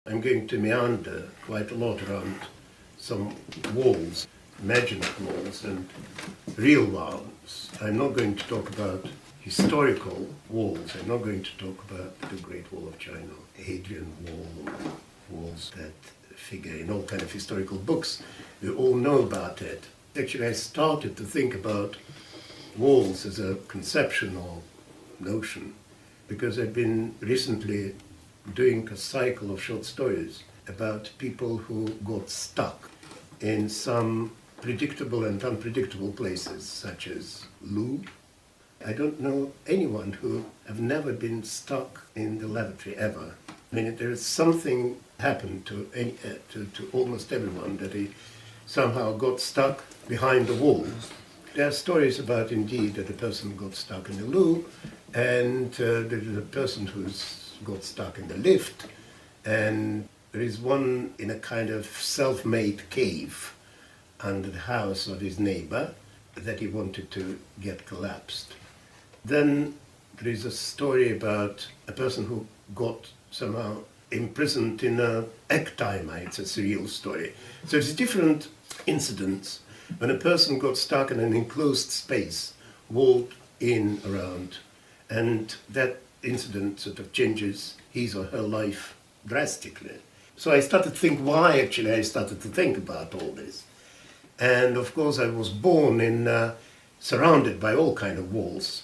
I'm going to meander quite a lot around some walls, imagined walls and real ones. I'm not going to talk about historical walls. I'm not going to talk about the Great Wall of China, Hadrian Wall, walls that figure in all kind of historical books. We all know about it. Actually, I started to think about walls as a conception or notion because I've been recently doing a cycle of short stories about people who got stuck in some predictable and unpredictable places, such as Louvre. I don't know anyone who have never been stuck in the lavatory ever. I mean, there is something happened to almost everyone that he somehow got stuck behind the walls. There are stories about, indeed, that a person got stuck in the Louvre, and there is a person who's got stuck in the lift, and there is one in a kind of self-made cave under the house of his neighbor that he wanted to get collapsed. Then there is a story about a person who got somehow imprisoned in a Ektimer. It's a surreal story. So it's different incidents when a person got stuck in an enclosed space, walled in around, and that incident sort of changes his or her life drastically. So I started to think why actually I started to think about all this. And of course I was born in surrounded by all kind of walls,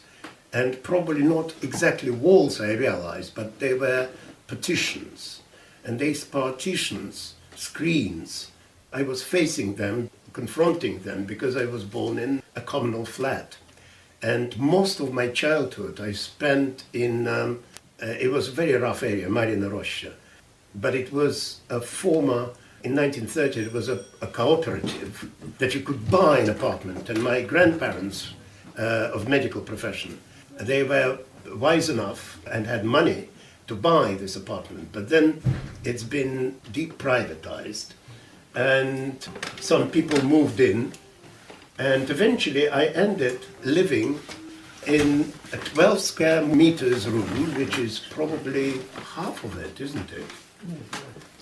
and probably not exactly walls I realized, but they were partitions. And these partitions, screens, I was facing them, confronting them, because I was born in a communal flat. And most of my childhood I spent in, it was a very rough area, Marina Rocha. But it was a former, in 1930, it was a cooperative that you could buy an apartment. And my grandparents of medical profession, they were wise enough and had money to buy this apartment. But then it's been deprivatized, and some people moved in. And eventually I ended living in a 12 square meters room, which is probably half of it, isn't it?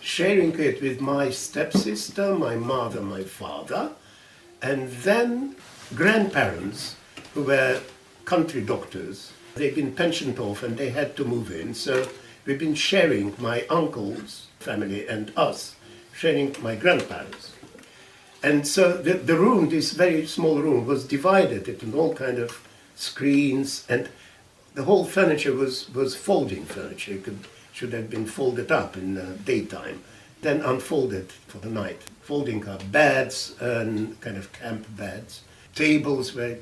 Sharing it with my stepsister, my mother, my father, and then grandparents who were country doctors. They'd been pensioned off and they had to move in. So we've been sharing, my uncle's family and us, sharing my grandparents. And so the room, this very small room, was divided into all kind of screens, and the whole furniture was folding furniture. It should have been folded up in daytime, then unfolded for the night. Folding up beds and kind of camp beds. Tables were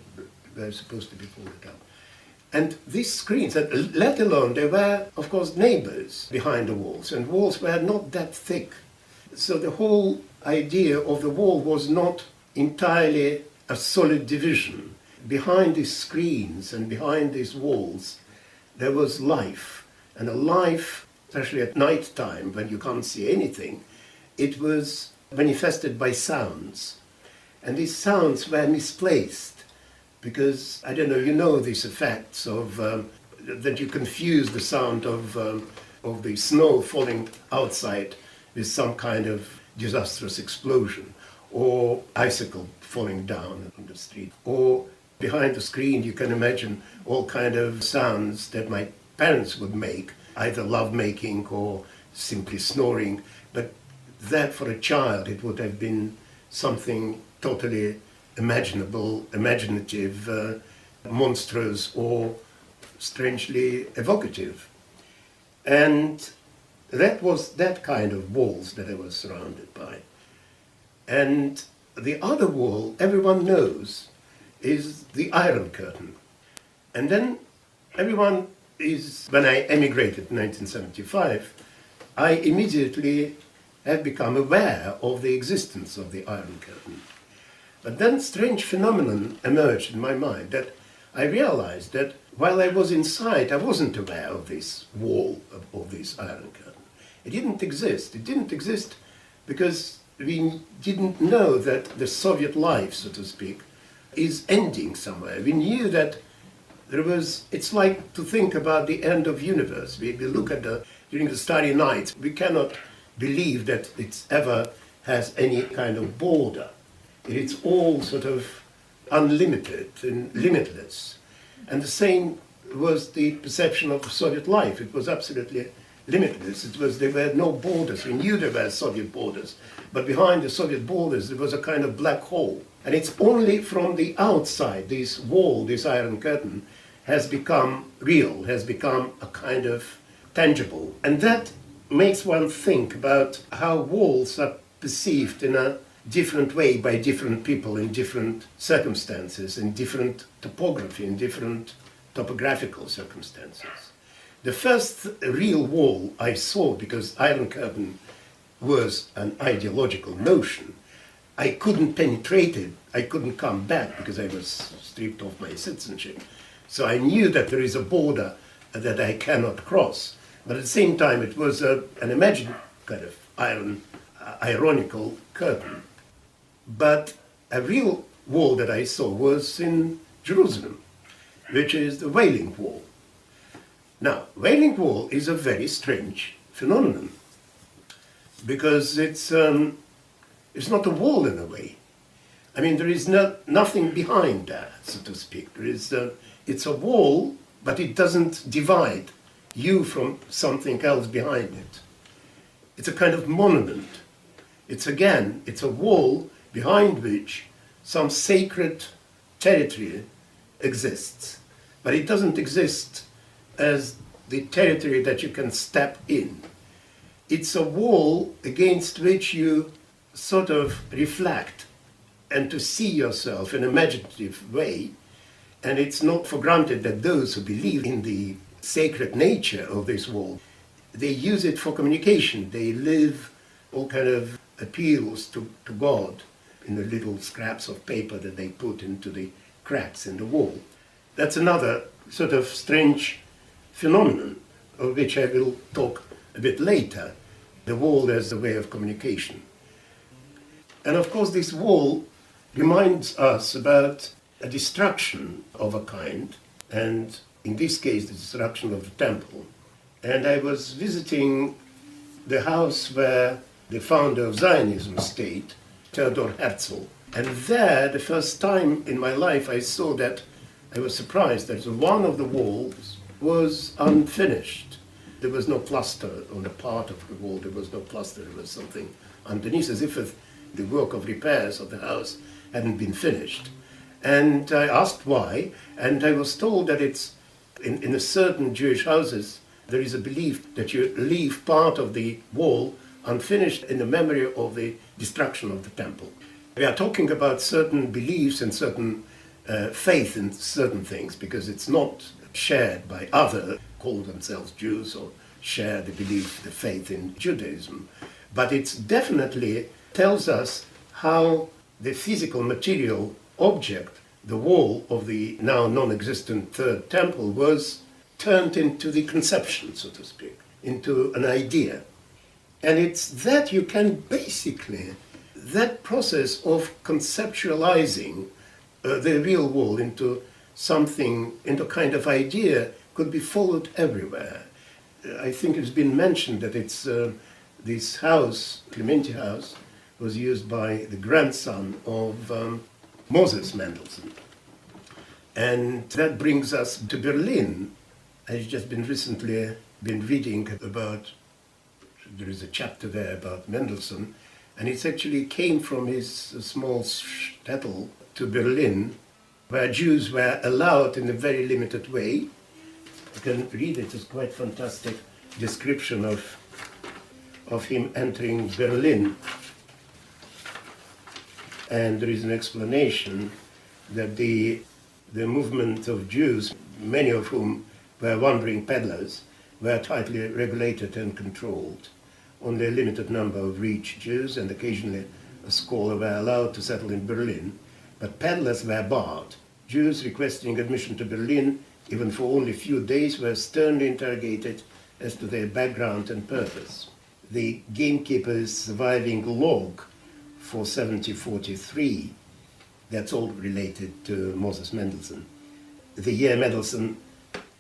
supposed to be folded up. And these screens, let alone, there were, of course, neighbors behind the walls, and walls were not that thick. So the whole idea of the wall was not entirely a solid division. Behind these screens and behind these walls, there was life. And a life, especially at night time when you can't see anything, it was manifested by sounds. And these sounds were misplaced because, I don't know, you know these effects of, that you confuse the sound of the snow falling outside with some kind of disastrous explosion, or icicle falling down on the street. Or behind the screen you can imagine all kind of sounds that my parents would make, either love-making or simply snoring. But that for a child it would have been something totally imaginable, imaginative, monstrous, or strangely evocative. And that was that kind of walls that I was surrounded by. And the other wall, everyone knows, is the Iron Curtain. And then everyone is, when I emigrated in 1975, I immediately have become aware of the existence of the Iron Curtain. But then strange phenomenon emerged in my mind that I realized that while I was inside, I wasn't aware of this wall, of this Iron Curtain. It didn't exist. It didn't exist because we didn't know that the Soviet life, so to speak, is ending somewhere. We knew that there was, it's like to think about the end of universe. We look at during the starry nights, we cannot believe that it ever has any kind of border. It's all sort of unlimited and limitless. And the same was the perception of Soviet life. It was absolutely limitless. There were no borders. We knew there were Soviet borders, but behind the Soviet borders there was a kind of black hole. And it's only from the outside, this wall, this Iron Curtain, has become real, has become a kind of tangible. And that makes one think about how walls are perceived in a different way by different people in different circumstances, in different topography, in different topographical circumstances. The first real wall I saw, because Iron Curtain was an ideological notion, I couldn't penetrate it, I couldn't come back because I was stripped of my citizenship. So I knew that there is a border that I cannot cross. But at the same time, it was an imagined kind of ironical curtain. But a real wall that I saw was in Jerusalem, which is the Wailing Wall. Now, Wailing Wall is a very strange phenomenon, because it's not a wall in a way. I mean, there is nothing behind that, so to speak. It's a wall, but it doesn't divide you from something else behind it. It's a kind of monument. It's a wall behind which some sacred territory exists. But it doesn't exist as the territory that you can step in. It's a wall against which you sort of reflect and to see yourself in an imaginative way. And it's not for granted that those who believe in the sacred nature of this wall, they use it for communication. They live all kind of appeals to God in the little scraps of paper that they put into the cracks in the wall. That's another sort of strange phenomenon, of which I will talk a bit later. The wall as a way of communication. And of course this wall reminds us about a destruction of a kind, and in this case the destruction of the temple. And I was visiting the house where the founder of Zionism stayed, Theodor Herzl. And there, the first time in my life, I saw that, I was surprised that one of the walls was unfinished. There was no plaster on the part of the wall, there was no plaster, there was something underneath, as if the work of repairs of the house hadn't been finished. And I asked why, and I was told that it's, in a certain Jewish houses, there is a belief that you leave part of the wall unfinished in the memory of the destruction of the temple. We are talking about certain beliefs and certain faith in certain things, because it's not shared by others, call themselves Jews or share the belief, the faith in Judaism. But it definitely tells us how the physical material object, the wall of the now non-existent Third Temple, was turned into the conception, so to speak, into an idea. And it's that you can basically, that process of conceptualizing the real wall into something, into a kind of idea, could be followed everywhere. I think it's been mentioned that it's this house, Clementi House, was used by the grandson of Moses Mendelssohn. And that brings us to Berlin. I've just recently been reading about, there is a chapter there about Mendelssohn, and it actually came from his small shtetl to Berlin, where Jews were allowed in a very limited way. You can read it, it's quite fantastic description of him entering Berlin. And there is an explanation that the movement of Jews, many of whom were wandering peddlers, were tightly regulated and controlled. Only a limited number of rich Jews and occasionally a scholar were allowed to settle in Berlin, but peddlers were barred. Jews requesting admission to Berlin, even for only a few days, were sternly interrogated as to their background and purpose. The gamekeeper's surviving log for 1743, that's all related to Moses Mendelssohn. The year Mendelssohn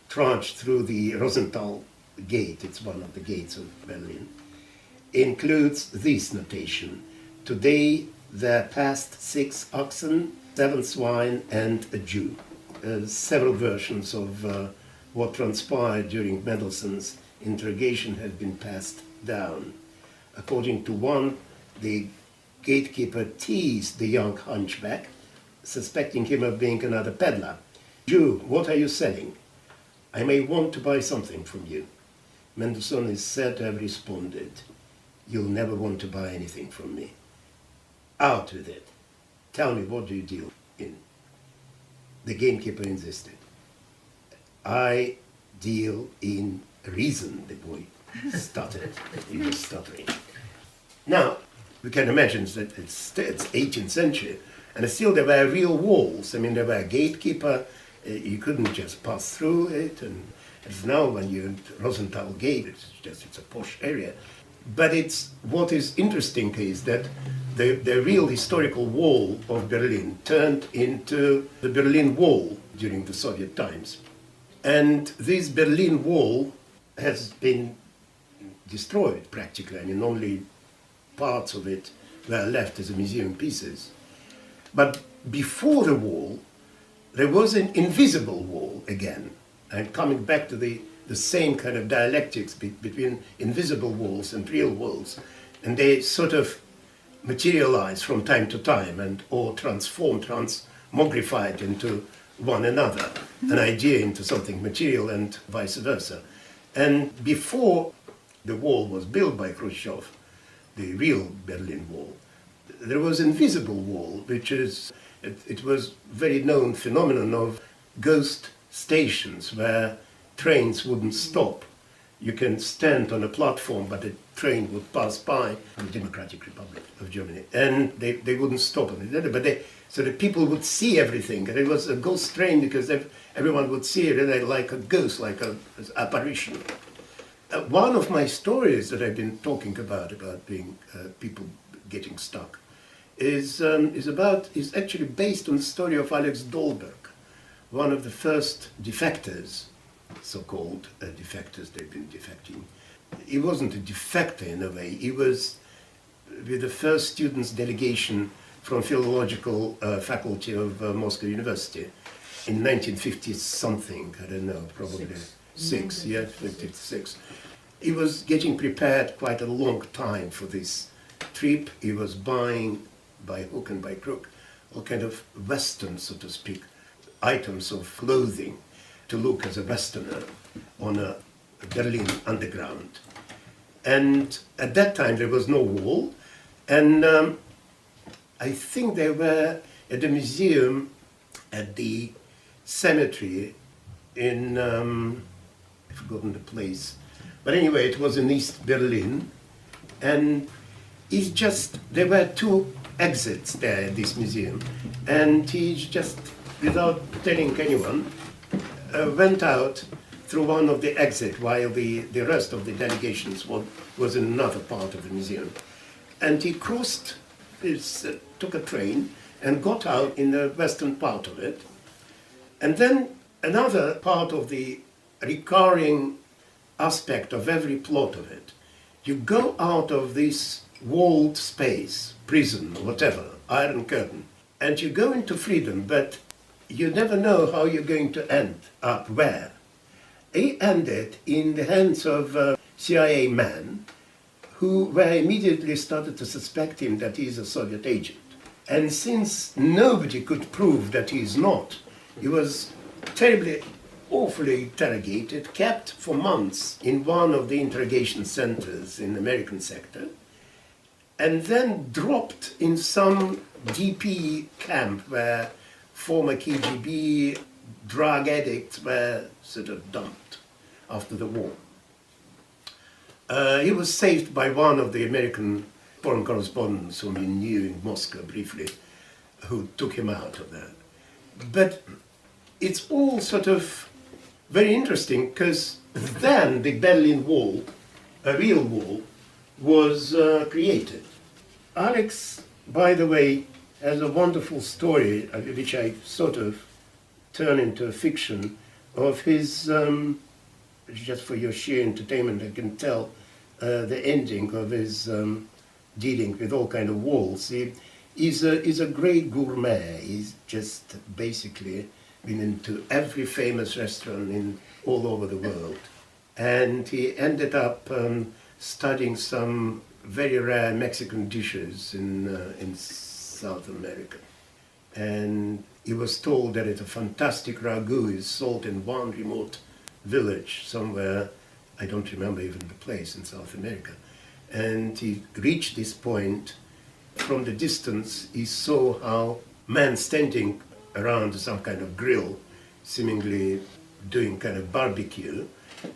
trudged through the Rosenthal Gate, it's one of the gates of Berlin, includes this notation. Today there passed 6 oxen, 7 swine, and a Jew. Several versions of what transpired during Mendelssohn's interrogation have been passed down. According to one, the gatekeeper teased the young hunchback, suspecting him of being another peddler. Jew, what are you selling? I may want to buy something from you. Mendelssohn is said to have responded, you'll never want to buy anything from me. Out with it. Tell me, what do you deal in? The gamekeeper insisted. I deal in reason, the boy stuttered. He was stuttering. Now, we can imagine that it's 18th century, and still there were real walls. I mean, there were a gatekeeper, you couldn't just pass through it, and as now when you're at Rosenthal Gate, it's a posh area. But what is interesting is that the real historical wall of Berlin turned into the Berlin Wall during the Soviet times. And this Berlin Wall has been destroyed practically. I mean, only parts of it were left as museum pieces. But before the wall, there was an invisible wall again. I'm coming back to the same kind of dialectics between invisible walls and real walls. And they sort of materialize from time to time or transmogrified into one another, an idea into something material and vice versa. And before the wall was built by Khrushchev, the real Berlin Wall, there was an invisible wall, which is, it was very known phenomenon of ghost stations where trains wouldn't stop. You can stand on a platform, but a train would pass by in the Democratic Republic of Germany, and they wouldn't stop. So the people would see everything, and it was a ghost train because everyone would see it like a ghost, like an apparition. One of my stories that I've been talking about being people getting stuck, is actually based on the story of Alex Dolberg, one of the first defectors, so-called defectors. They've been defecting. He wasn't a defector in a way. He was with the first students' delegation from philological faculty of Moscow University in 1950 something. I don't know, probably six. Yeah, 56. He was getting prepared quite a long time for this trip. He was buying by hook and by crook all kind of Western, so to speak, items of clothing to look as a Westerner on a Berlin underground. And at that time there was no wall, and I think they were at the museum at the cemetery in, I've forgotten the place, but anyway it was in East Berlin, and there were two exits there at this museum, and he just, without telling anyone, went out through one of the exits while the rest of the delegations was in another part of the museum. And he crossed, took a train and got out in the western part of it. And then another part of the recurring aspect of every plot of it, you go out of this walled space, prison or whatever, Iron Curtain, and you go into freedom, but you never know how you're going to end up where. He ended in the hands of CIA men who were immediately started to suspect him that he's a Soviet agent. And since nobody could prove that he's not, he was terribly, awfully interrogated, kept for months in one of the interrogation centers in the American sector, and then dropped in some DP camp where former KGB drug addicts were sort of dumped after the war. He was saved by one of the American foreign correspondents whom he knew in Moscow briefly, who took him out of there. But it's all sort of very interesting because then the Berlin Wall, a real wall, was created. Alex, by the way, has a wonderful story, which I sort of turn into a fiction, of his, just for your sheer entertainment, I can tell the ending of his dealing with all kind of walls. He's a great gourmet. He's just basically been into every famous restaurant all over the world. And he ended up studying some very rare Mexican dishes in South America. And he was told that a fantastic ragu is sold in one remote village somewhere, I don't remember even the place, in South America. And he reached this point. From the distance, he saw how men standing around some kind of grill, seemingly doing kind of barbecue,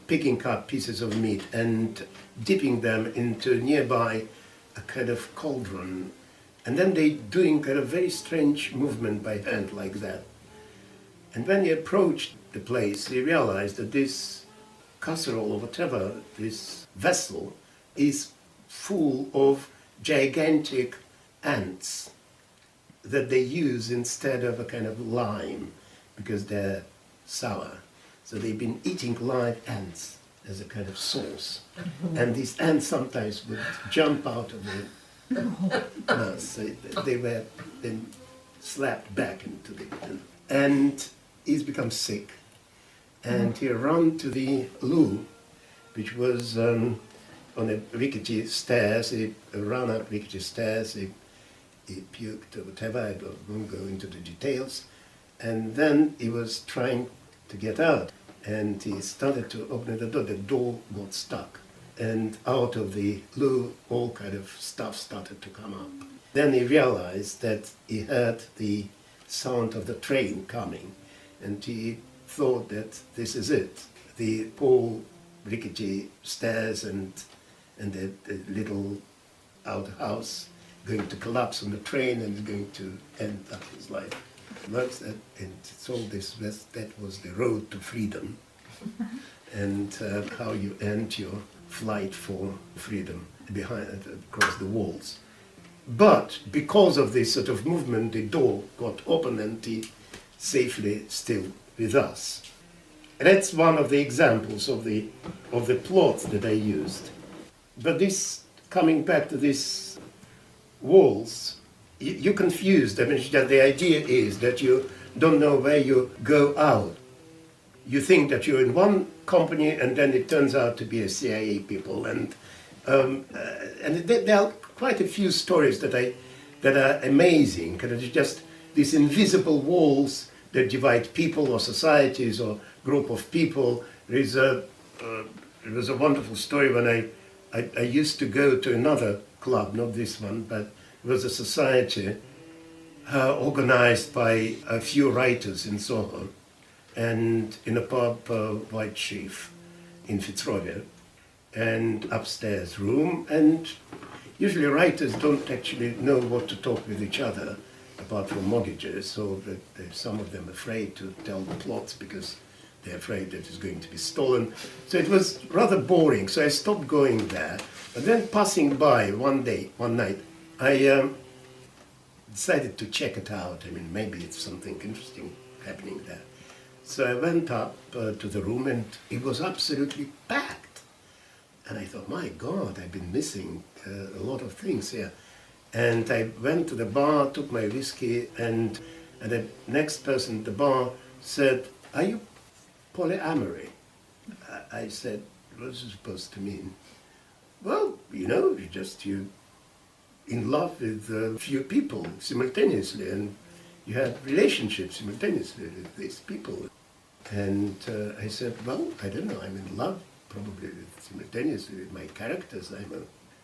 picking up pieces of meat and dipping them into nearby a kind of cauldron. And then they doing kind of very strange movement by hand like that. And when he approached the place, he realized that this casserole or whatever, this vessel, is full of gigantic ants that they use instead of a kind of lime because they're sour. So they've been eating live ants as a kind of sauce. And these ants sometimes would jump out of the mouth. So they were then slapped back into the... And he's become sick. And he ran to the loo, which was on the rickety stairs. He ran up rickety stairs. He puked or whatever. I won't go into the details. And then he was trying to get out. And he started to open the door. The door got stuck. And out of the loo, all kind of stuff started to come up. Then he realized that he heard the sound of the train coming. And he thought that this is it. The whole rickety stairs and the little outhouse going to collapse on the train and going to end up his life. And so that was the road to freedom and how you end your flight for freedom across the walls. But because of this sort of movement, the door got open and he safely still with us. And that's one of the examples of the plots that I used. But this, coming back to these walls, you're confused. I mean, the idea is that you don't know where you go out. You think that you're in one company and then it turns out to be a CIA people. And there are quite a few stories that are amazing. It's just these invisible walls that divide people or societies or group of people. There was a wonderful story when I used to go to another club, not this one, but it was a society organized by a few writers in Soho and in a pub, White Sheaf in Fitzrovia, and upstairs room. And usually writers don't actually know what to talk with each other apart from mortgages, so that some of them afraid to tell the plots because they're afraid that it's going to be stolen. So it was rather boring, so I stopped going there. But then passing by one night, I decided to check it out. I mean, maybe it's something interesting happening there. So I went up to the room and it was absolutely packed. And I thought, my God, I've been missing a lot of things here. And I went to the bar, took my whiskey, and the next person at the bar said, "Are you polyamory?" I said, "What's it supposed to mean?" "Well, you know, you're in love with a few people simultaneously, and you have relationships simultaneously with these people." And I said, "Well, I don't know, I'm in love probably simultaneously with my characters.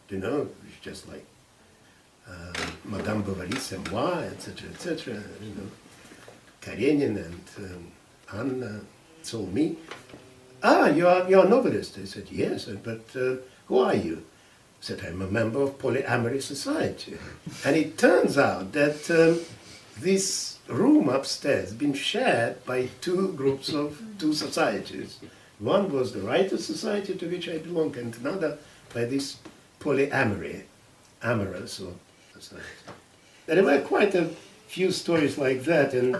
You know, it's just like Madame Bovary, c'est moi, etc., you know, Karenin and Anna, it's all me." "Ah, you're a novelist." I said, "Yes, but who are you?" I said, "I'm a member of Polyamory Society." And it turns out that this room upstairs has been shared by two groups of two societies. One was the Writers' Society, to which I belong, and another by this polyamory, amorous or society. And there were quite a few stories like that, and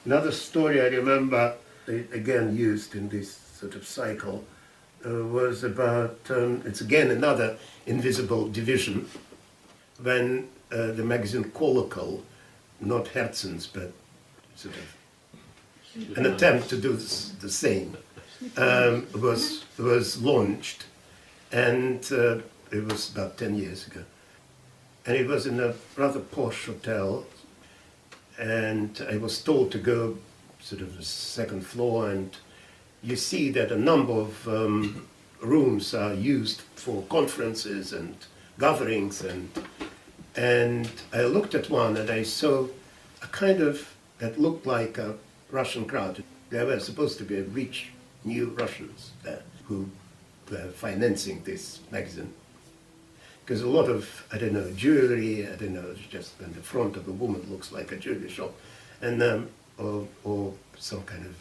another story I remember, again used in this sort of cycle, was about, it's again another invisible division, when the magazine Kolokol, not Herzens, but sort of an attempt to do the same, was launched, and it was about 10 years ago. And it was in a rather posh hotel, and I was told to go sort of the second floor, and you see that a number of rooms are used for conferences and gatherings, and I looked at one and I saw a kind of, that looked like a Russian crowd. There were supposed to be rich new Russians there who were financing this magazine. Because a lot of, I don't know, jewelry, I don't know, it's just when the front of a woman looks like a jewelry shop, and or some kind of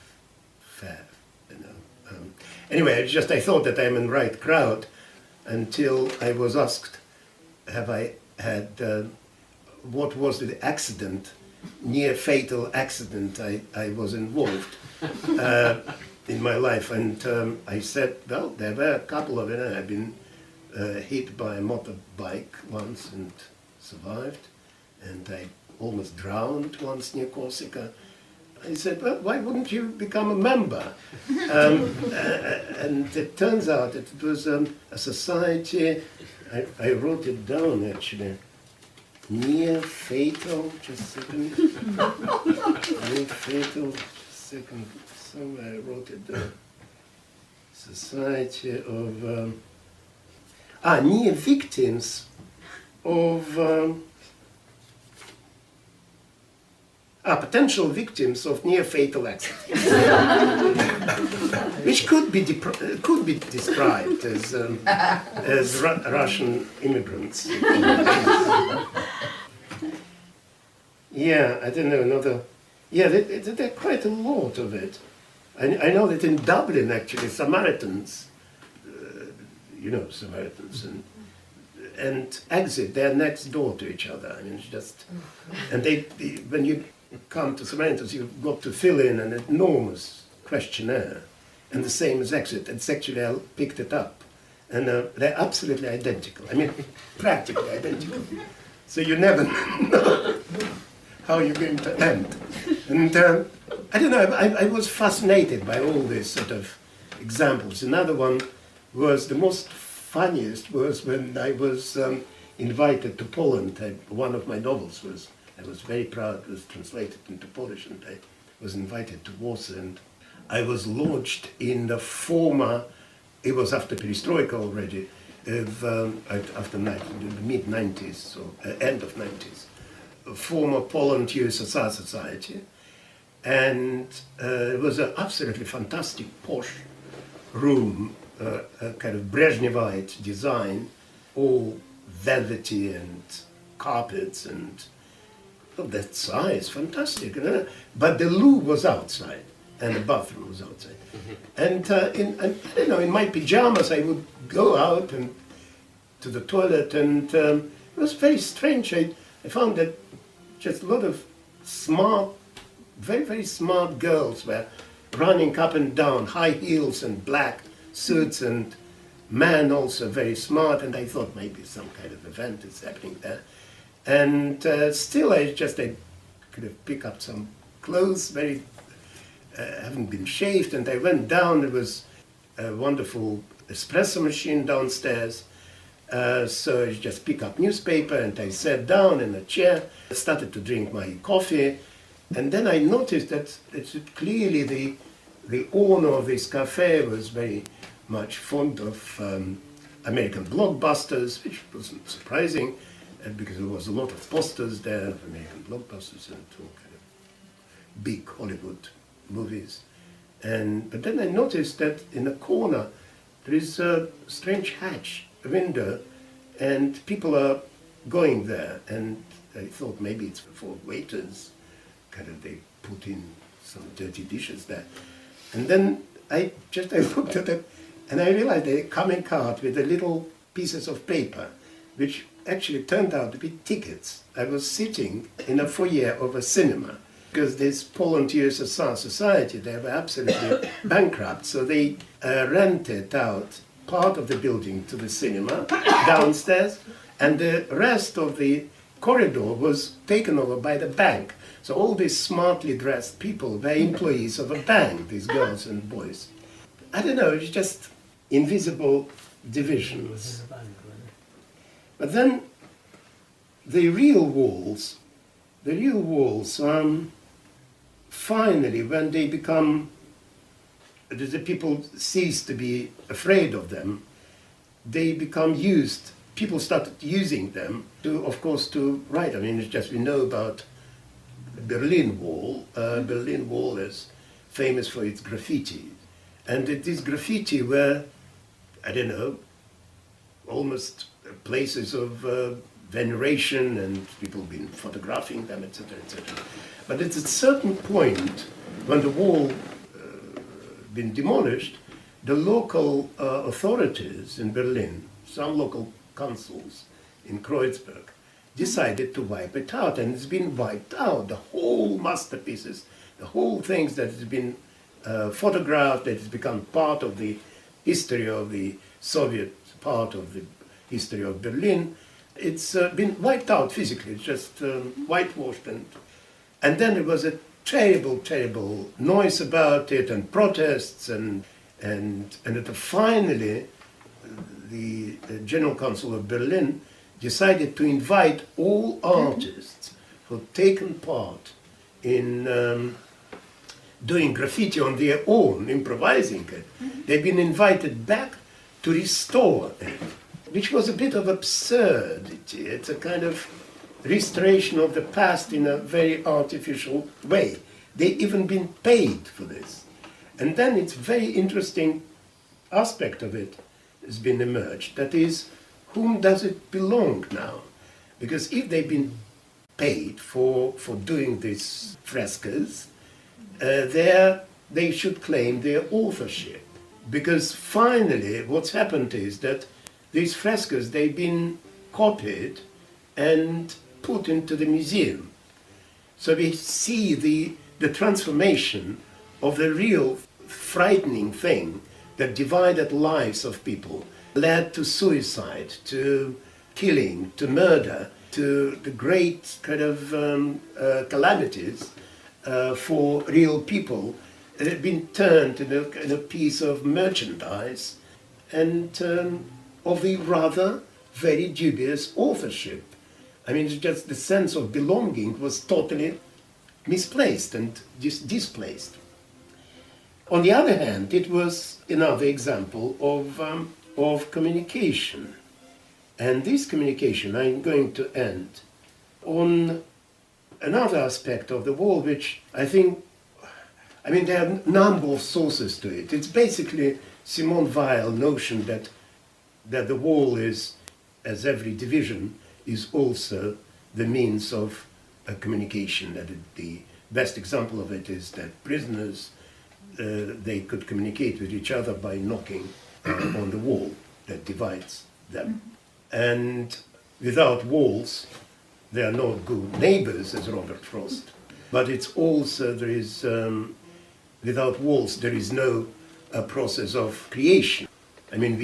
fair, you know. Anyway, it's just I thought that I'm in the right crowd until I was asked, have I had, what was the accident, near fatal accident I was involved in my life, and I said, well, there were a couple of it. I've been hit by a motorbike once and survived, and I almost drowned once near Corsica. I said, well, why wouldn't you become a member? And it turns out it was a society, I wrote it down actually, near fatal, just a second, near fatal, just a second, somewhere I wrote it down, Society of, near victims of, potential victims of near-fatal accidents, which could be described as Russian immigrants. Yeah, I don't know, another... Yeah, there are quite a lot of it. I know that in Dublin, actually, Samaritans, you know, Samaritans, and Exit, they're next door to each other. I mean, it's just... And when you come to Samaritans, you've got to fill in an enormous questionnaire, and the same as Exit. It's actually, I picked it up, and they're absolutely identical. I mean, practically identical. So you never know how you're going to end. And I don't know, I was fascinated by all these sort of examples. Another one was, the most funniest was when I was invited to Poland. One of my novels was, I was very proud, it was translated into Polish, and I was invited to Warsaw, and I was lodged in the former, it was after Perestroika already, after the mid-90s, so end of 90s, former Poland-USSR society, and it was an absolutely fantastic posh room, a kind of Brezhnevite design, all velvety and carpets and of that size, fantastic. But the loo was outside, and the bathroom was outside. And I don't know, in my pajamas, I would go out and to the toilet, and it was very strange. I found that just a lot of smart, very, very smart girls were running up and down, high heels and black suits, and men also very smart, and I thought maybe some kind of event is happening there. And still, I could have picked up some clothes, haven't been shaved, and I went down. There was a wonderful espresso machine downstairs, so I just picked up newspaper, and I sat down in a chair, started to drink my coffee, and then I noticed that it's clearly the owner of this cafe was very much fond of American blockbusters, which wasn't surprising, because there was a lot of posters there of American blockbusters and all kind of big Hollywood movies. But then I noticed that in the corner there is a strange hatch, a window, and people are going there. And I thought maybe it's for waiters, kind of they put in some dirty dishes there. And then I looked at it, and I realized they coming cart with the little pieces of paper, which actually turned out to be tickets. I was sitting in a foyer of a cinema, because this Poland-USSR society, they were absolutely bankrupt, so they rented out part of the building to the cinema downstairs, and the rest of the corridor was taken over by the bank. So all these smartly dressed people were employees of a bank, these girls and boys. I don't know, it's just invisible divisions. But then the real walls, finally, when they become, the people cease to be afraid of them, they become used. People started using them to, of course, to write. I mean, it's just we know about the Berlin Wall. Berlin Wall is famous for its graffiti. And these graffiti were, I don't know, almost places of veneration, and people have been photographing them, etc., etc. But at a certain point, when the wall been demolished, the local authorities in Berlin, some local councils in Kreuzberg, decided to wipe it out, and it's been wiped out. The whole masterpieces, the whole things that has been photographed, that has become part of the history of the Soviet part of the history of Berlin, it's been wiped out physically. It's just whitewashed, and then there was a terrible, terrible noise about it, and protests, and finally the General Council of Berlin decided to invite all artists who had taken part in doing graffiti on their own, improvising it. They've been invited back to restore it, which was a bit of absurdity. It's a kind of restoration of the past in a very artificial way. They even been paid for this. And then it's very interesting aspect of it has been emerged. That is, whom does it belong now? Because if they've been paid for doing these frescoes, they should claim their authorship. Because finally what's happened is that these frescoes, they've been copied and put into the museum. So we see the transformation of the real frightening thing that divided lives of people, led to suicide, to killing, to murder, to the great kind of calamities for real people. It had been turned in a piece of merchandise and of the rather very dubious authorship. I mean, it's just the sense of belonging was totally misplaced and displaced. On the other hand, it was another example of communication. And this communication, I'm going to end on another aspect of the wall, which I think, I mean, there are a number of sources to it. It's basically Simone Weil notion that the wall is, as every division, is also the means of communication. That the best example of it is that prisoners, they could communicate with each other by knocking on the wall that divides them. And without walls, they are not good neighbors, as Robert Frost. But it's also, there is, without walls, there is no process of creation. I mean,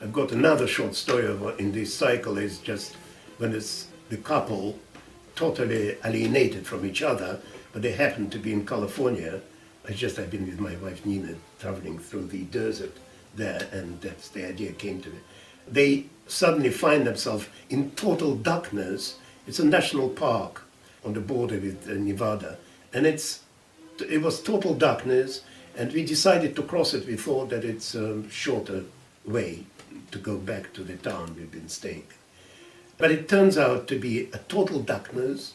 I've got another short story in this cycle, is just when it's the couple totally alienated from each other, but they happen to be in California. I've been with my wife Nina traveling through the desert there, and that's the idea came to me. They suddenly find themselves in total darkness. It's a national park on the border with Nevada, and it was total darkness, and we decided to cross it. We thought that it's a shorter way to go back to the town we've been staying. But it turns out to be a total darkness,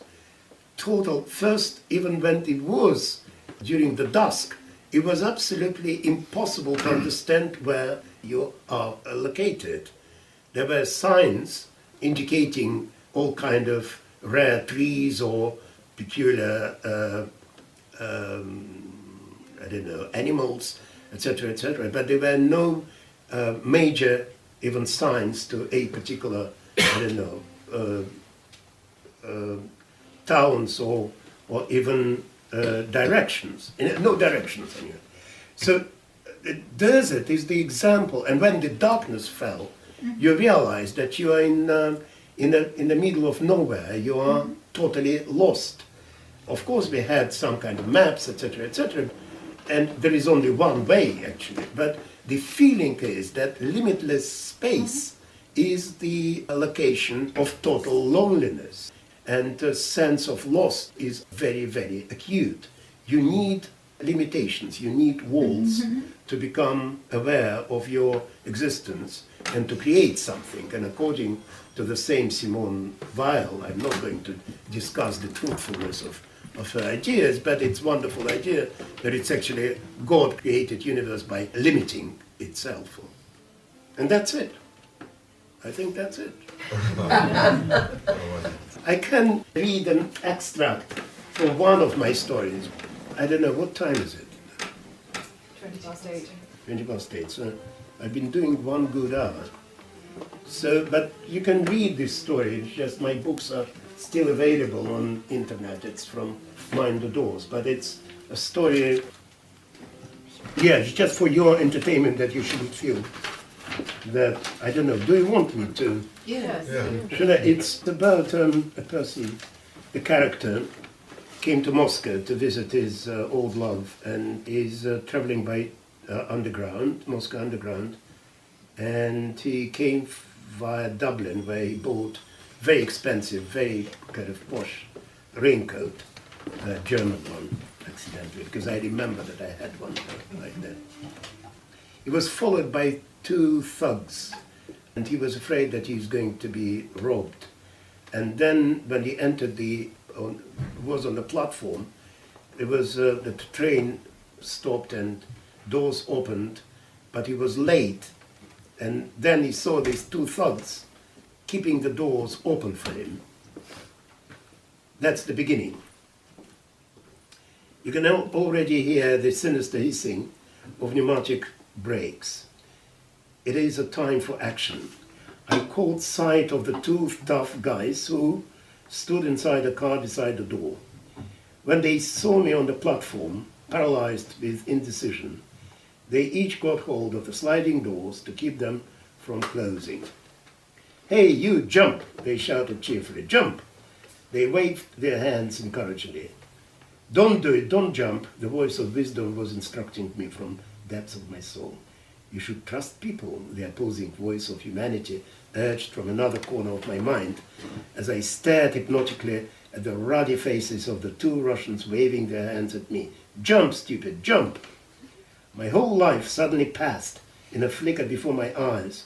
first, even when it was during the dusk, it was absolutely impossible to understand where you are located. There were signs indicating all kind of rare trees or peculiar, animals, etc., but there were no major even signs to a particular, towns or or even directions. No directions, anyway. So the desert is the example, and when the darkness fell, you realize that you are in the middle of nowhere. You are totally lost. Of course, we had some kind of maps, etc., and there is only one way, actually. But the feeling is that limitless space is the location of total loneliness. And the sense of loss is very, very acute. You need limitations, you need walls to become aware of your existence and to create something. And according to the same Simone Weil, I'm not going to discuss the truthfulness of her ideas, but it's a wonderful idea that it's actually God created universe by limiting itself. And that's it. I think that's it. I can read an extract from one of my stories. I don't know, what time is it? 20 past 8. 20 past 8, so I've been doing 1 good hour. So, but you can read this story, it's just my books are still available on internet. It's from Mind the Doors, but it's a story, yeah, it's just for your entertainment, that you shouldn't feel that, I don't know, do you want me to? Yes. Yeah. Should I? It's about a person, the character, came to Moscow to visit his old love, and is traveling by underground, Moscow Underground, and he came via Dublin, where he bought very expensive, very kind of posh raincoat, a German one, accidentally, because I remember that I had one like that. He was followed by 2 thugs, and he was afraid that he was going to be robbed. And then when he entered was on the platform, it was the train stopped and doors opened, but he was late. And then he saw these 2 thugs keeping the doors open for him. That's the beginning. You can already hear the sinister hissing of pneumatic brakes. It is a time for action. I caught sight of the 2 tough guys who stood inside the car beside the door. When they saw me on the platform, paralyzed with indecision, they each got hold of the sliding doors to keep them from closing. "Hey, you, jump!" they shouted cheerfully. "Jump!" They waved their hands encouragingly. "Don't do it, don't jump," the voice of wisdom was instructing me from depths of my soul. "You should trust people," the opposing voice of humanity urged from another corner of my mind, as I stared hypnotically at the ruddy faces of the 2 Russians waving their hands at me. "Jump, stupid, jump!" My whole life suddenly passed in a flicker before my eyes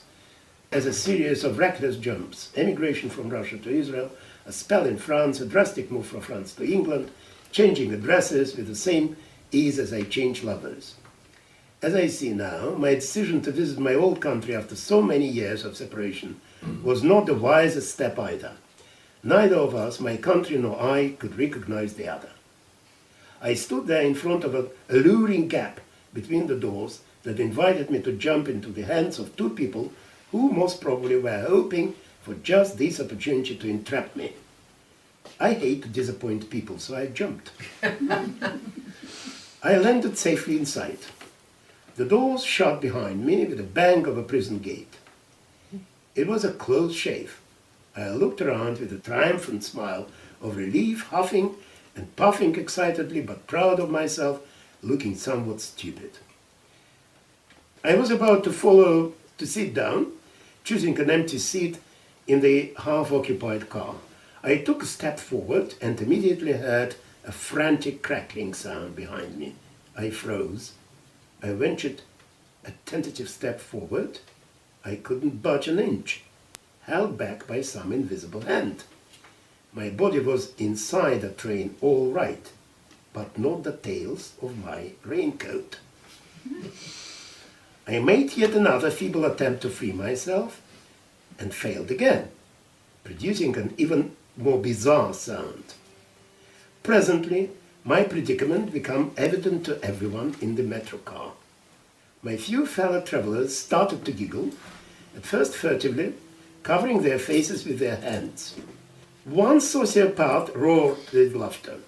as a series of reckless jumps: emigration from Russia to Israel, a spell in France, a drastic move from France to England, changing addresses with the same ease as I changed lovers. As I see now, my decision to visit my old country after so many years of separation was not the wisest step either. Neither of us, my country nor I, could recognize the other. I stood there in front of an alluring gap between the doors that invited me to jump into the hands of 2 people who most probably were hoping for just this opportunity to entrap me. I hate to disappoint people, so I jumped. I landed safely inside. The doors shut behind me with the bang of a prison gate. It was a close shave. I looked around with a triumphant smile of relief, huffing and puffing excitedly, but proud of myself, looking somewhat stupid. I was about to sit down, choosing an empty seat in the half-occupied car. I took a step forward and immediately heard a frantic crackling sound behind me. I froze. I ventured a tentative step forward. I couldn't budge an inch, held back by some invisible hand. My body was inside the train all right, but not the tails of my raincoat. I made yet another feeble attempt to free myself and failed again, producing an even more bizarre sound. Presently, my predicament became evident to everyone in the metro car. My few fellow travelers started to giggle, at first furtively, covering their faces with their hands. One sociopath roared with laughter.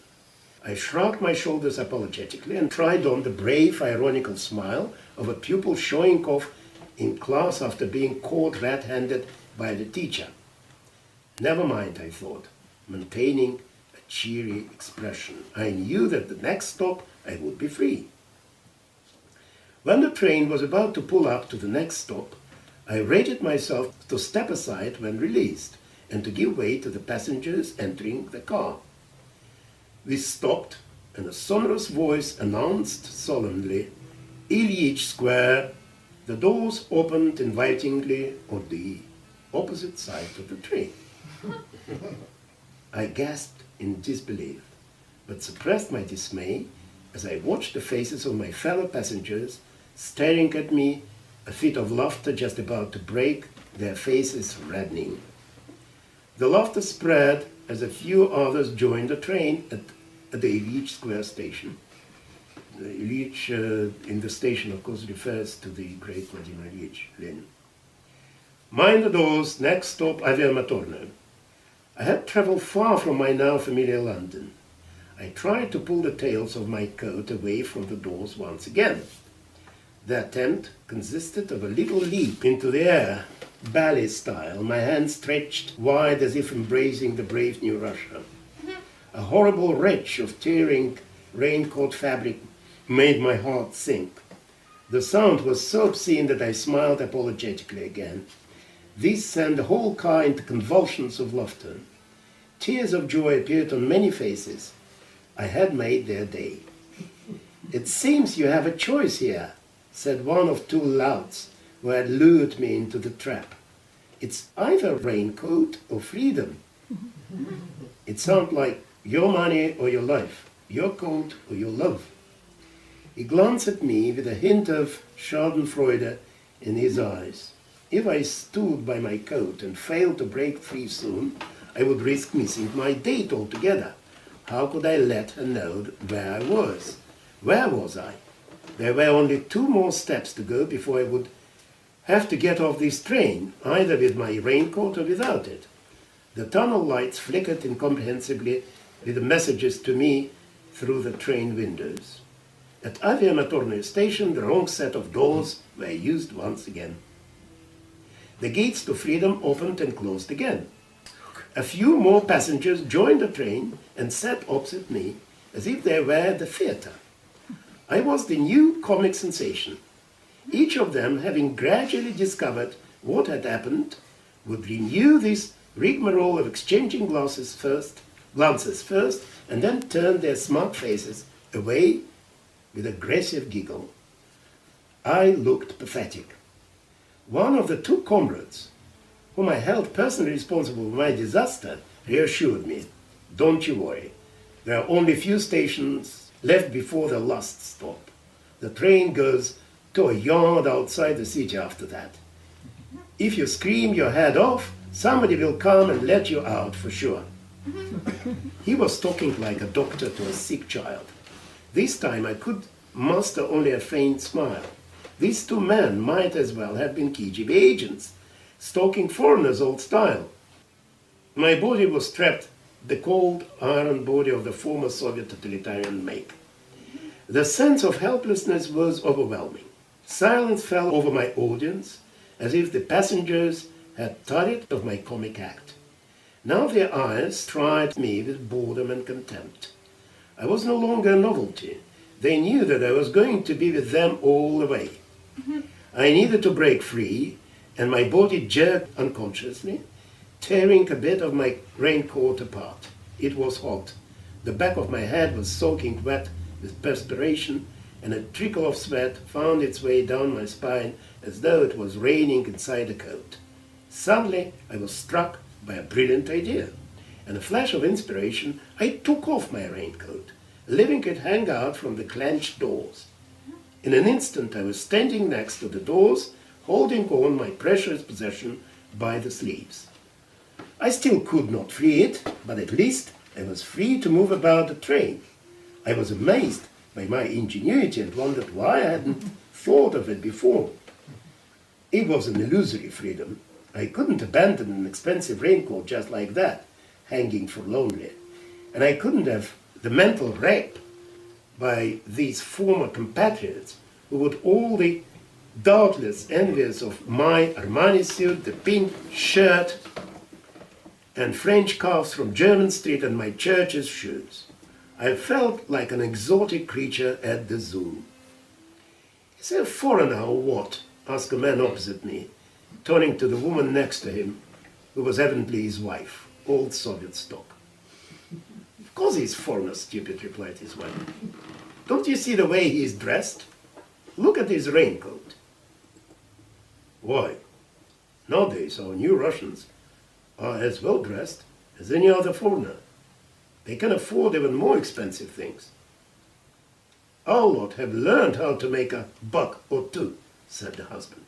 I shrugged my shoulders apologetically and tried on the brave, ironical smile of a pupil showing off in class after being caught red-handed by the teacher. Never mind, I thought, maintaining a cheery expression. I knew that the next stop I would be free. When the train was about to pull up to the next stop, I rated myself to step aside when released and to give way to the passengers entering the car. We stopped, and a sonorous voice announced solemnly, Ilyich Square. The doors opened invitingly on the opposite side of the train. I gasped in disbelief, but suppressed my dismay as I watched the faces of my fellow passengers staring at me, a fit of laughter just about to break, their faces reddening. The laughter spread as a few others joined the train at the Ilyich Square station. The Ilyich in the station, of course, refers to the great Vladimir Ilyich Lenin. Mind the doors, next stop, Avia Matorno. I had traveled far from my now familiar London. I tried to pull the tails of my coat away from the doors once again. The attempt consisted of a little leap into the air, ballet style, my hands stretched wide as if embracing the brave new Russia. A horrible wrench of tearing raincoat fabric made my heart sink. The sound was so obscene that I smiled apologetically again. This sent the whole car into convulsions of laughter. Tears of joy appeared on many faces. I had made their day. "It seems you have a choice here," said one of two louts who had lured me into the trap. "It's either raincoat or freedom." It sounded like your money or your life, your coat or your love. He glanced at me with a hint of schadenfreude in his eyes. If I stood by my coat and failed to break free soon, I would risk missing my date altogether. How could I let her know where I was? Where was I? There were only 2 more steps to go before I would have to get off this train, either with my raincoat or without it. The tunnel lights flickered incomprehensibly with the messages to me through the train windows. At Avia Matorno station, the wrong set of doors were used once again. The gates to freedom opened and closed again. A few more passengers joined the train and sat opposite me as if they were at the theatre. I was the new comic sensation. Each of them, having gradually discovered what had happened, would renew this rigmarole of exchanging glances first, and then turn their smart faces away with an aggressive giggle. I looked pathetic. One of the 2 comrades, whom I held personally responsible for my disaster, reassured me. "Don't you worry. There are only few stations left before the last stop. The train goes to a yard outside the city after that. If you scream your head off, somebody will come and let you out for sure." He was talking like a doctor to a sick child. This time I could muster only a faint smile. These 2 men might as well have been KGB agents, stalking foreigners old style. My body was strapped, the cold iron body of the former Soviet totalitarian make. The sense of helplessness was overwhelming. Silence fell over my audience, as if the passengers had tired of my comic act. Now their eyes tried me with boredom and contempt. I was no longer a novelty. They knew that I was going to be with them all the way. I needed to break free, and my body jerked unconsciously, tearing a bit of my raincoat apart. It was hot. The back of my head was soaking wet with perspiration, and a trickle of sweat found its way down my spine as though it was raining inside the coat. Suddenly, I was struck by a brilliant idea. In a flash of inspiration, I took off my raincoat, leaving it hang out from the clenched doors. In an instant, I was standing next to the doors, holding on my precious possession by the sleeves. I still could not free it, but at least I was free to move about the train. I was amazed by my ingenuity and wondered why I hadn't thought of it before. It was an illusory freedom. I couldn't abandon an expensive raincoat just like that, hanging forlornly. And I couldn't have the mental rape by these former compatriots who were all the doubtless envious of my Armani suit, the pink shirt, and French cuffs from German Street and my church's shoes. I felt like an exotic creature at the zoo. Is he a foreigner or what? Asked a man opposite me, turning to the woman next to him, who was evidently his wife, old Soviet stock. Of course he's foreigner, stupid, replied his wife. Don't you see the way he is dressed? Look at his raincoat. Why? Nowadays our new Russians are as well dressed as any other foreigner. They can afford even more expensive things. Our lot have learned how to make a buck or two, said the husband.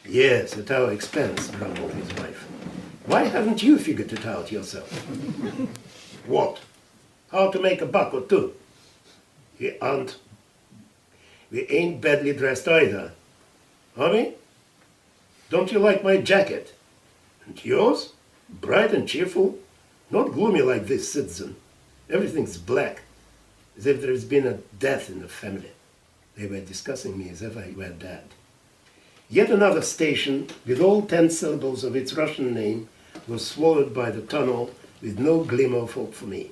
Yes, at our expense, grumbled his wife. Why haven't you figured it out yourself? What? How to make a buck or two? We ain't badly dressed either, are we? Don't you like my jacket? And yours? Bright and cheerful? Not gloomy like this, citizen. Everything's black, as if there's been a death in the family. They were discussing me as if I were dead. Yet another station, with all 10 syllables of its Russian name, was swallowed by the tunnel with no glimmer of hope for me.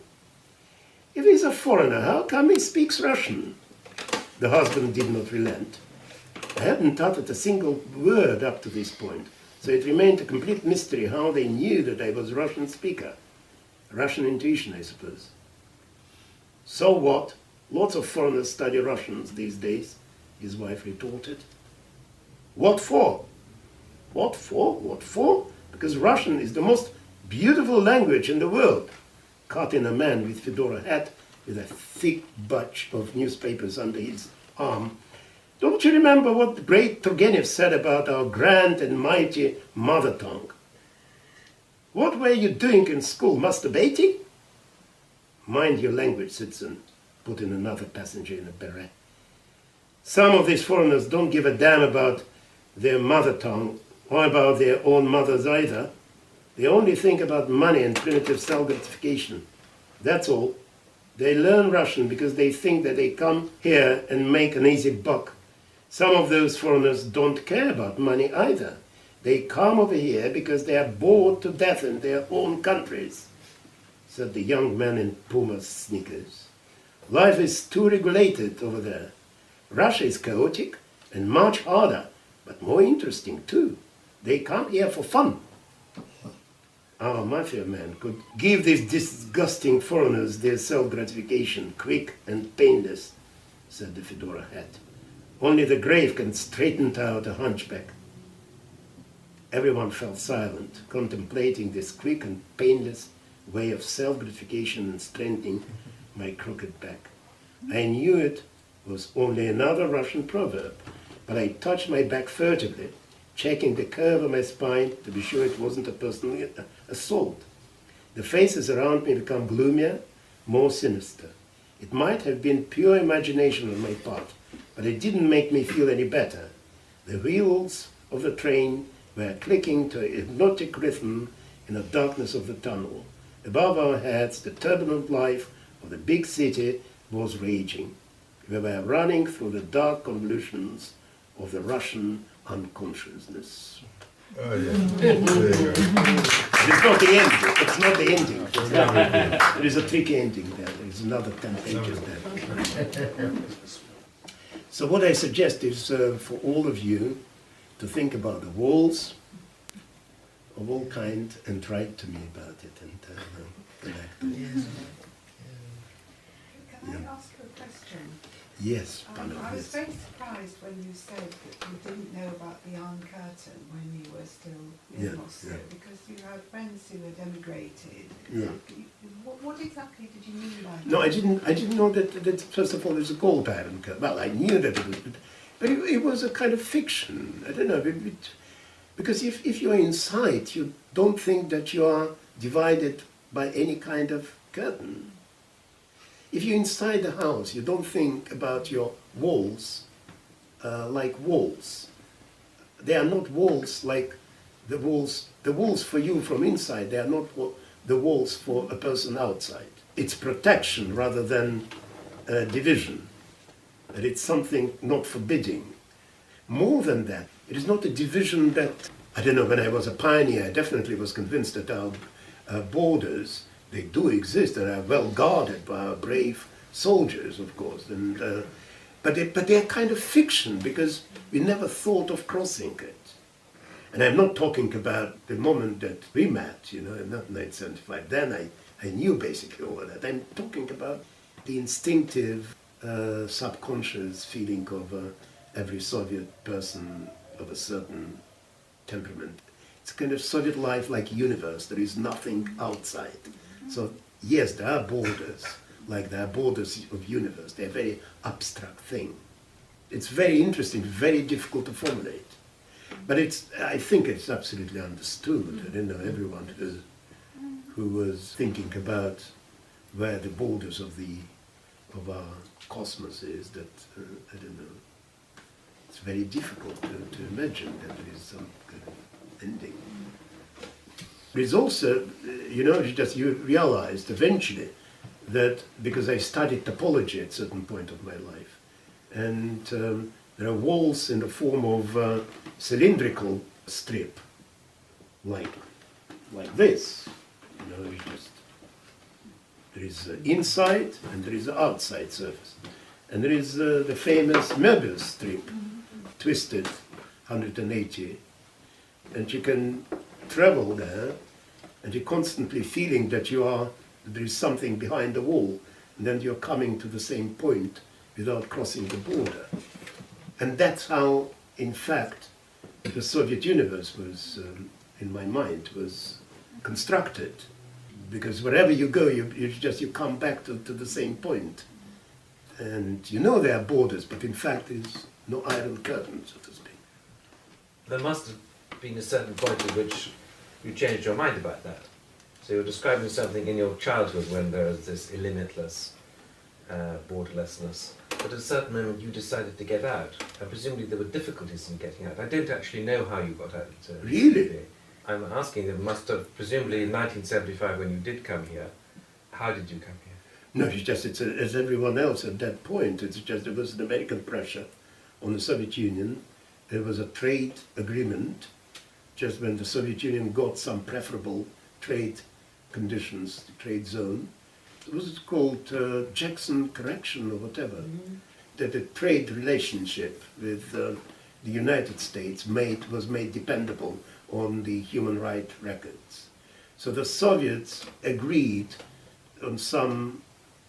If he's a foreigner, how come he speaks Russian? The husband did not relent. I hadn't uttered a single word up to this point, so it remained a complete mystery how they knew that I was a Russian speaker. Russian intuition, I suppose. So what? Lots of foreigners study Russians these days, his wife retorted. What for? What for? What for? Because Russian is the most beautiful language in the world, cut in a man with fedora hat with a thick bunch of newspapers under his arm. Don't you remember what the great Turgenev said about our grand and mighty mother tongue? What were you doing in school, masturbating? Mind your language, citizen, put in another passenger in a beret. Some of these foreigners don't give a damn about their mother tongue or about their own mothers either. They only think about money and primitive self-gratification. That's all. They learn Russian because they think that they come here and make an easy buck. Some of those foreigners don't care about money either. They come over here because they are bored to death in their own countries, said the young man in Puma sneakers. Life is too regulated over there. Russia is chaotic and much harder, but more interesting too. They come here for fun. Our mafia man could give these disgusting foreigners their self-gratification, quick and painless, said the fedora hat. Only the grave can straighten out a hunchback. Everyone fell silent, contemplating this quick and painless way of self-gratification and strengthening my crooked back. I knew it was only another Russian proverb, but I touched my back furtively, checking the curve of my spine to be sure it wasn't a personal assault. The faces around me became gloomier, more sinister. It might have been pure imagination on my part, but it didn't make me feel any better. The wheels of the train were clicking to a hypnotic rhythm in the darkness of the tunnel. Above our heads, the turbulent life of the big city was raging. We were running through the dark convolutions of the Russian unconsciousness. Oh, yeah. There you go. It's not the ending. It's not the ending. There is a tricky ending there. There is another 10 pages there. So what I suggest is for all of you to think about the walls of all kind and write to me about it and connect. Can I ask you a question? Yes, I Pano, was yes. very surprised when you said that you didn't know about the Iron Curtain when you were still in Moscow, yeah. because you had friends who had emigrated. Yeah. What exactly did you mean by that? No, I didn't know that first of all, there's a gold Iron Curtain. Well, I knew that it was, but it was a kind of fiction. I don't know, because if you're inside, you don't think that you are divided by any kind of curtain. If you're inside the house, you don't think about your walls like walls. They are not walls like the walls for you from inside. They are not the walls for a person outside. it's protection rather than division. That it's something not forbidding. More than that, it is not a division that, I don't know, when I was a pioneer, I definitely was convinced that our borders, they do exist and are well guarded by our brave soldiers, of course. And, but they're kind of fiction because we never thought of crossing it. And I'm not talking about the moment that we met, you know, not 1975. Then I knew basically all of that. I'm talking about the instinctive, subconscious feeling of every Soviet person of a certain temperament. It's kind of Soviet life like universe. There is nothing outside. So yes, there are borders, like there are borders of universe. They're a very abstract thing. It's very interesting, very difficult to formulate. But I think it's absolutely understood. I don't know, everyone who was thinking about where the borders of our cosmos is, that, I don't know, it's very difficult to imagine that there is some kind of ending. There is also, you know, you realized eventually that, because I studied topology at a certain point of my life, and there are walls in the form of cylindrical strip, like this. You know, there is inside and there is the outside surface. And there is the famous Möbius strip, twisted 180. And you can travel there, and you're constantly feeling that there is something behind the wall, and then you're coming to the same point without crossing the border. And that's how, in fact, the Soviet universe was, in my mind, was constructed. Because wherever you go, you come back to the same point. And you know there are borders, but in fact there's no iron curtain, so to speak. There must have been a certain point at which you changed your mind about that. So you're describing something in your childhood when there is this limitless borderlessness. But at a certain moment you decided to get out. And presumably there were difficulties in getting out. I don't actually know how you got out. Really? I'm asking, there must have, presumably in 1975 when you did come here, how did you come here? No, it's as everyone else at that point. It's just there was an American pressure on the Soviet Union. There was a trade agreement just when the Soviet Union got some preferable trade conditions, the trade zone. It was called Jackson Correction or whatever. Mm-hmm. That the trade relationship with the United States was made dependable on the human rights records. So the Soviets agreed on some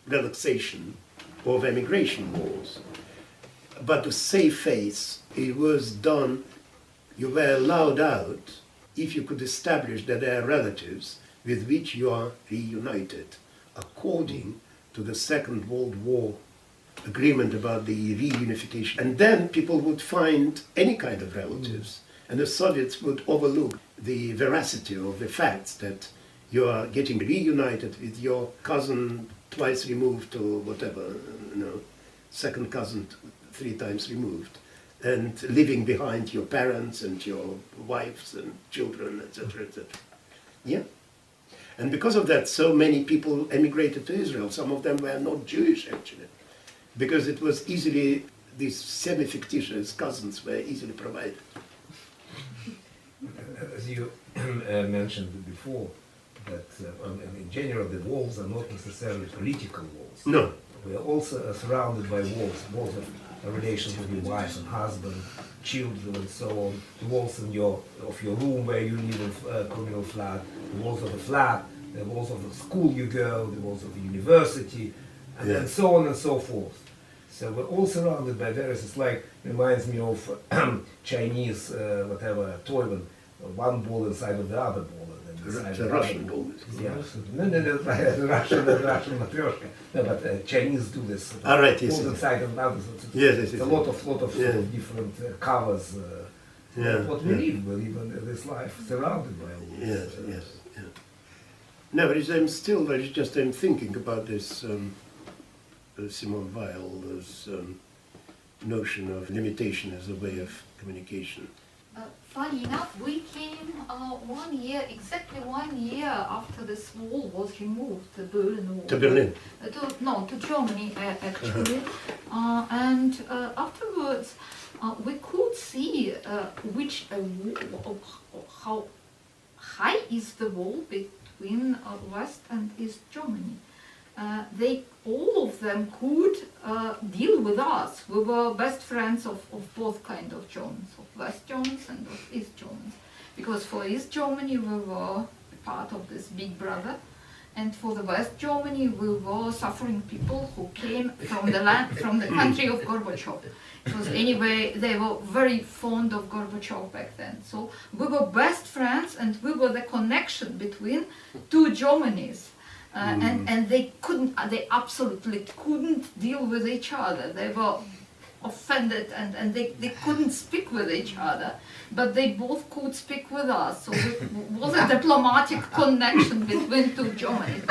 relaxation of emigration laws. But to save face, it was done, you were allowed out if you could establish that there are relatives with which you are reunited, according to the Second World War agreement about the reunification. And then people would find any kind of relatives, and the Soviets would overlook the veracity of the facts that you are getting reunited with your cousin twice removed or whatever, you know, second cousin 3 times removed, and leaving behind your parents and your wives and children, etc., etc. Yeah. And because of that, so many people emigrated to Israel. Some of them were not Jewish, actually, because it was easily, these semi-fictitious cousins were easily provided. As you mentioned before, that in general the walls are not necessarily political walls. No. We are also surrounded by walls of relations with your wife and husband, children, and so on. The walls of your room where you live in a communal flat, the walls of the flat, the walls of the school you go, the walls of the university, and so on and so forth. So we're all surrounded by various. It's like, reminds me of Chinese whatever toy, one ball inside of the other ball. The Russian ball. Yeah, no, Russian matryoshka. No, but Chinese do this. Right, yes, balls yes. inside and out. Yes, It's a lot of sort of different covers. What we live in this life, surrounded by all this. Yes. No, but I'm thinking about this Simone Weil's notion of limitation as a way of communication. funny enough, we came 1 year, exactly 1 year after this wall was removed, the Berlin Wall. To Berlin. To Germany, actually. And afterwards, we could see how high is the wall between West and East Germany. All of them could deal with us. We were best friends of both kind of Germans, of West Germans and of East Germans. Because for East Germany we were part of this big brother, and for the West Germany we were suffering people who came from the land, from the country of Gorbachev. Because anyway, they were very fond of Gorbachev back then. So we were best friends, and we were the connection between two Germanys. And they absolutely couldn't deal with each other. They were offended, and they couldn't speak with each other, but they both could speak with us. So it was a diplomatic connection between two Germanies.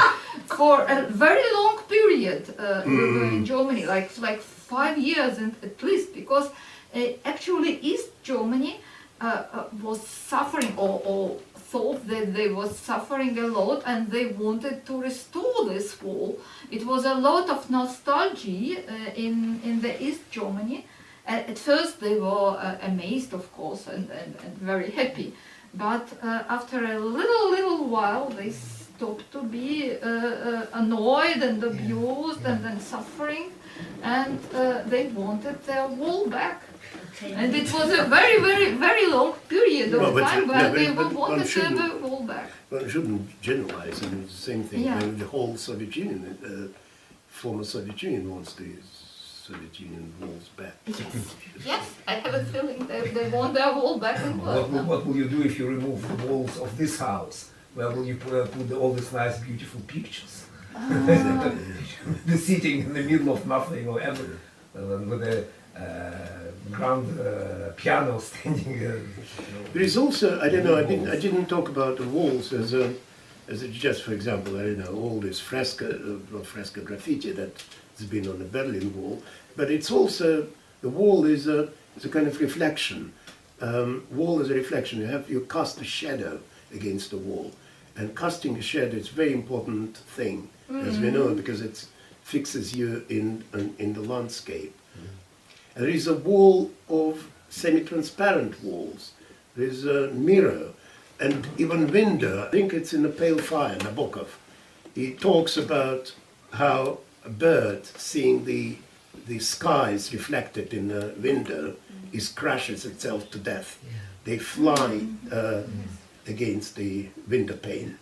For a very long period, we were in Germany, like 5 years at least, because actually East Germany was suffering or thought that they were suffering a lot, and they wanted to restore this wall. It was a lot of nostalgia in the East Germany. At first they were amazed, of course, and very happy. But after a little while, they stopped to be annoyed and abused and suffering, and they wanted their wall back. And it was a very long period of time where they wanted their wall back. One shouldn't generalize. I mean, it's the same thing. Yeah. I mean, the whole Soviet Union, former Soviet Union wants the Soviet Union walls back. Yes, I have a feeling they want their wall back as well. What will you do if you remove the walls of this house? Where will you put all these nice, beautiful pictures? The sitting in the middle of nothing or ever, with a grand piano standing. There is also, I don't know, I didn't talk about the walls as just, for example, I don't know, all this fresco graffiti that's been on the Berlin Wall, but it's also, the wall is a kind of reflection. Wall is a reflection. You cast a shadow against the wall, and casting a shadow is a very important thing, as we know, because it fixes you in the landscape. And there is a wall of semi-transparent walls. There is a mirror and even window. I think it's in A Pale Fire, Nabokov. He talks about how a bird seeing the skies reflected in a window crashes itself to death. Yeah. They fly against the window pane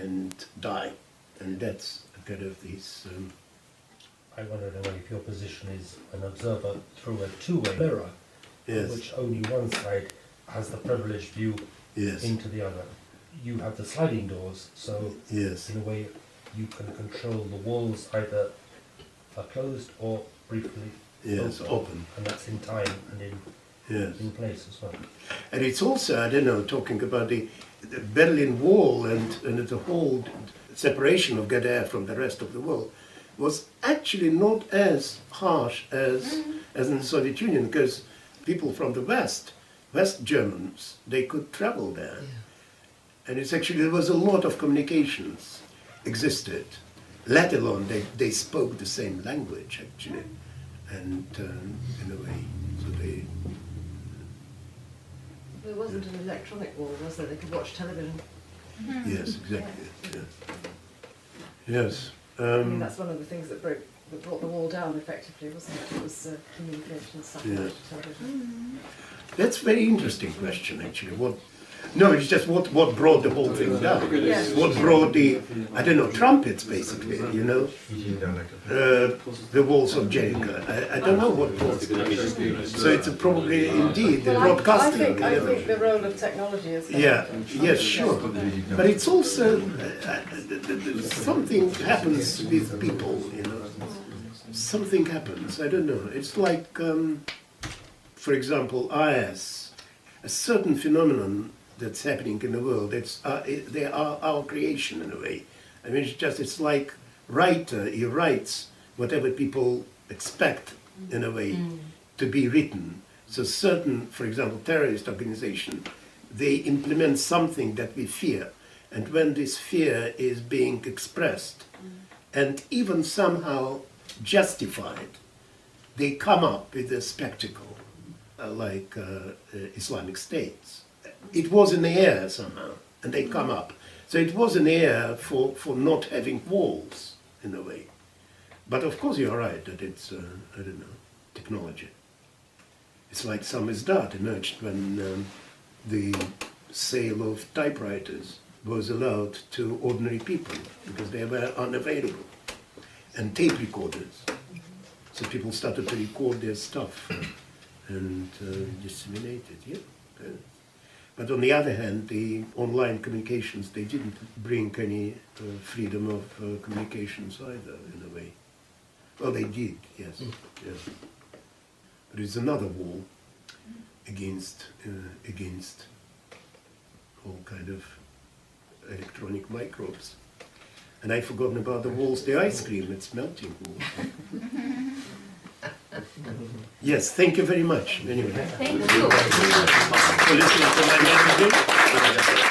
and die. And that's kind of these... I wonder if your position is an observer through a two-way mirror, Yes. which only one side has the privileged view Yes. into the other. You have the sliding doors, so Yes. in a way you can control the walls either are closed or briefly Yes, open. and that's in time and Yes. in place as well. And it's also, I don't know, talking about the Berlin Wall and the whole separation of Gadair from the rest of the world was actually not as harsh as in the Soviet Union, because people from the West Germans, they could travel there. And it's actually, there was a lot of communications existed, let alone they spoke the same language, actually. And in a way, so they... There wasn't an electronic wall, was there? They could watch television. Yes, exactly. Yeah. Yes. I mean, that's one of the things that brought the wall down effectively, wasn't it? It was communication, satellite television. That's a very interesting question, actually. It's just what brought the whole thing down. Yes. What brought the, I don't know, trumpets, basically, you know? The walls of Jericho. I don't know what brought it. So it's probably, indeed, the Well, broadcasting. I think the role of technology is... Yeah, yes, sure. But it's also, something happens with people, you know. Something happens, I don't know. It's like, for example, IS, a certain phenomenon that's happening in the world, they are our creation in a way. I mean, it's like writer, he writes whatever people expect in a way to be written. So certain, for example, terrorist organization, they implement something that we fear. And when this fear is being expressed and even somehow justified, they come up with a spectacle like Islamic States. It was in the air somehow, and they come up. So it was in the air for not having walls, in a way. But of course you're right that it's, I don't know, technology. It's like samizdat emerged when the sale of typewriters was allowed to ordinary people because they were unavailable. And tape recorders. So people started to record their stuff and disseminate it, yeah. But on the other hand, the online communications, they didn't bring any freedom of communications either, in a way. Well, they did, yes. Yeah. But it's another wall against all kind of electronic microbes. And I've forgotten about the walls, the ice cream, it's melting wall. Yes, thank you very much. Anyway. Thank you. For listening to my messaging.